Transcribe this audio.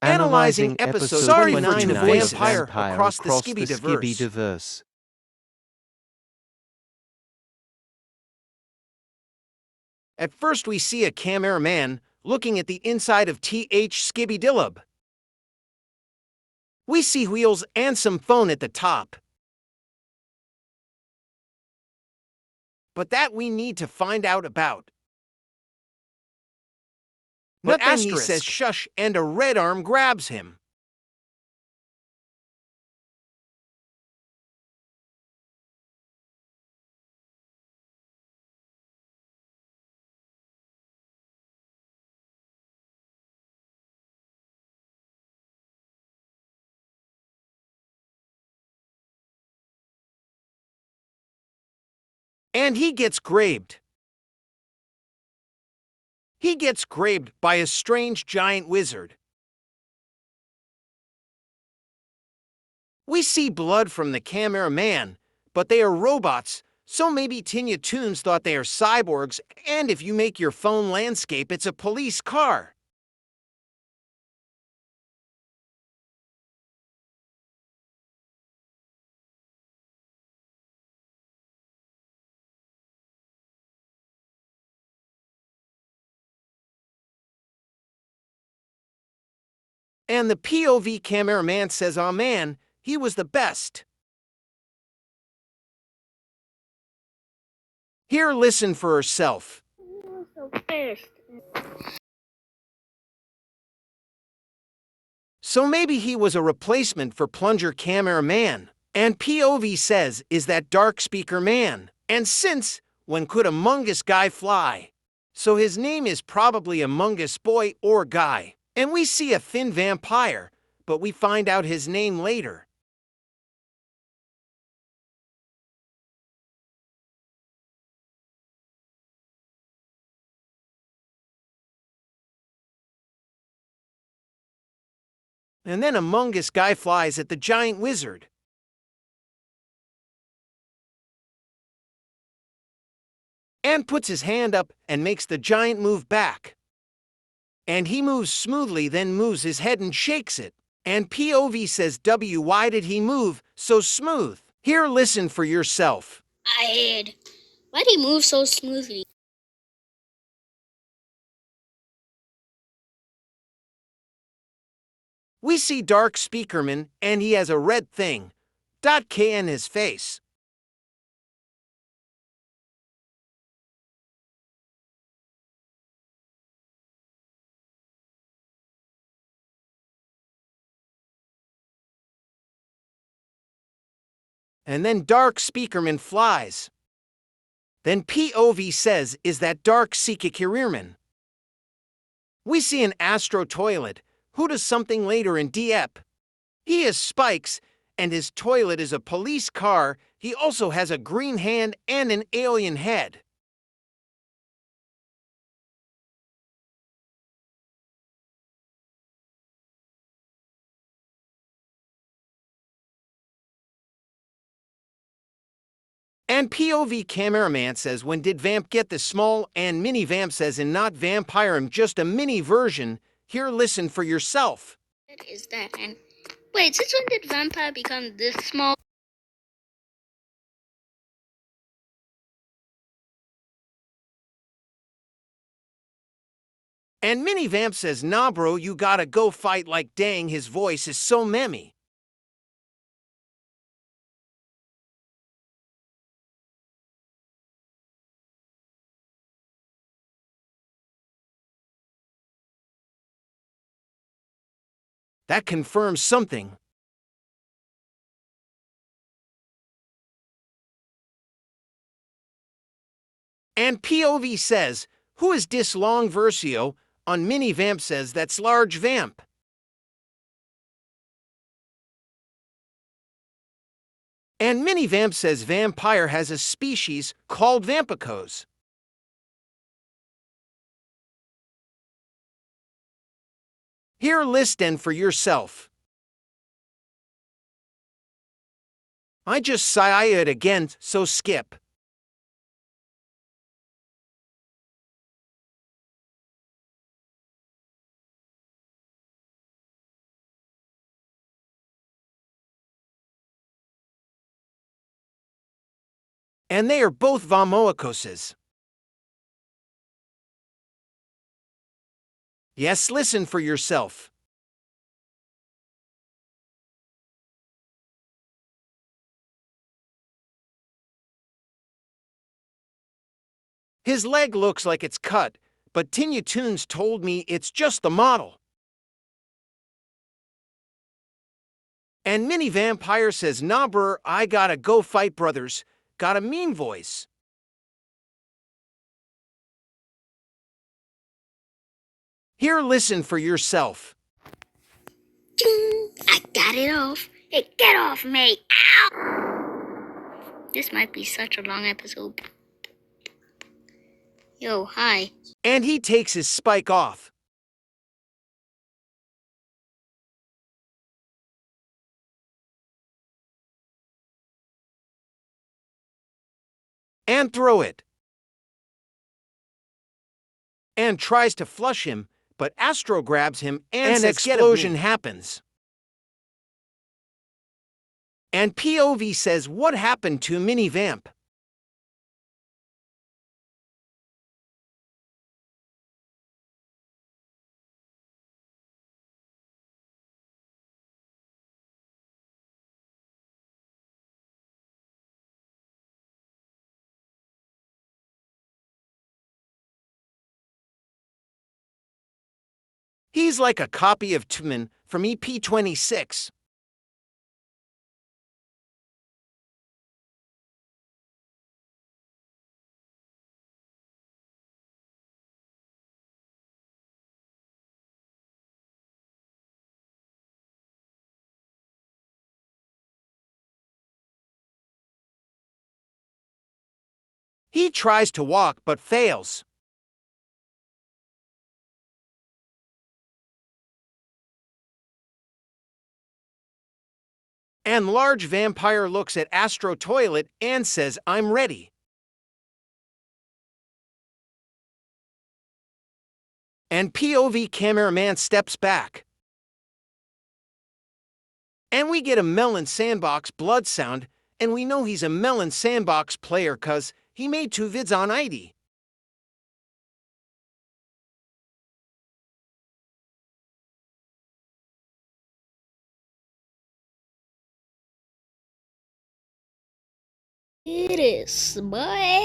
Analyzing episode 29 of Vampire across the skibidiverse. skibidiverse. At first we see a cameraman looking at the inside of TH Skibidillub. We see wheels and some phone at the top. But that we need to find out about. But then he says shush and a red arm grabs him. And he gets grabbed. He gets grabbed by a strange giant wizard. We see blood from the cameraman, but they are robots, so maybe Tinya Toons thought they are cyborgs, and if you make your phone landscape, it's a police car. And the POV cameraman says, "Aw man, he was the best." Here, listen for herself. So fast. So maybe he was a replacement for Plunger Cameraman. And POV says, "Is that dark speaker man?" And since, when could Among Us guy fly? So his name is probably Among Us boy or guy. And we see a thin vampire, but we find out his name later. And then Among Us guy flies at the giant wizard. And puts his hand up and makes the giant move back. And he moves smoothly, then moves his head and shakes it. And POV says, "W, why did he move so smooth?" Here, listen for yourself. Why'd he move so smoothly? We see Dark Speakerman, and he has a red thing. .K in his face. And then Dark Speakerman flies. Then POV says, "Is that Dark Seekikirman?" We see an Astro Toilet, who does something later in DEP. He has spikes, and his toilet is a police car. He also has a green hand and an alien head. And POV cameraman says, "When did Vamp get the small?" And Mini Vamp says, "And not Vampire, I'm just a mini version." Here, listen for yourself. What is that? And wait, since when did Vampire become this small? And Mini Vamp says, "Nah bro, you gotta go fight." Like dang, his voice is so memmy. That confirms something. And POV says, "Who is dis long versio?" On Mini Vamp says, "That's large Vamp." And Mini Vamp says, "Vampire has a species called Vampicos." Here, listen for yourself. I just say it again, so skip. And they are both Vamoacoses. Yes, listen for yourself. His leg looks like it's cut, but Tinya Toons told me it's just the model. And Mini Vampire says, nah, brr, I gotta go fight brothers. Got a mean voice. Here, listen for yourself. Ding! I got it off. Hey, get off me! Ow! This might be such a long episode. Yo, hi. And he takes his spike off. And throw it. And tries to flush him, but Astro grabs him and an explosion happens. And POV says, what happened to Mini Vamp? He's like a copy of Tuman from EP26. He tries to walk but fails. And Large Vampire looks at Astro Toilet and says, I'm ready. And POV cameraman steps back. And we get a Melon Sandbox blood sound, and we know he's a Melon Sandbox player cause he made 2 vids on ID. It is, boy.